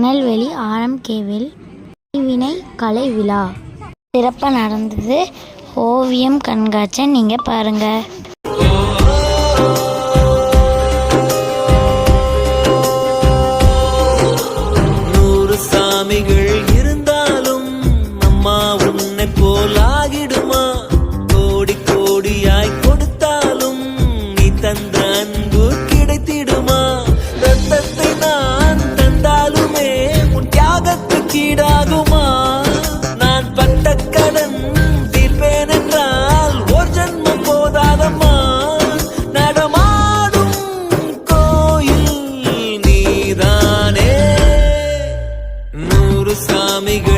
திருநெல்வேலி ஆர்எம்கேவில் கைவினை கலை விழா சிறப்பாக நடந்தது. ஓவியம் கண்காட்சி நீங்கள் பாருங்கள். சாமிகள் இருந்தாலும் அம்மா உன்னை போலாகிடுமா? கோடி கோடியாய் கொடுத்தாலும் நீ தந்த அன்பு கிடைத்திடுமா? ரத்தத்தை நான் தந்தாலுமே உன் தியாகத்துக்கு ஈடாகுமா? நான் பட்ட கடன் தீர்ப்பேன் என்றால் ஒரு ஜன்மம் போதாதம்மா. நடமாடும் கோயில் நீதானே. 100 சாமிகள்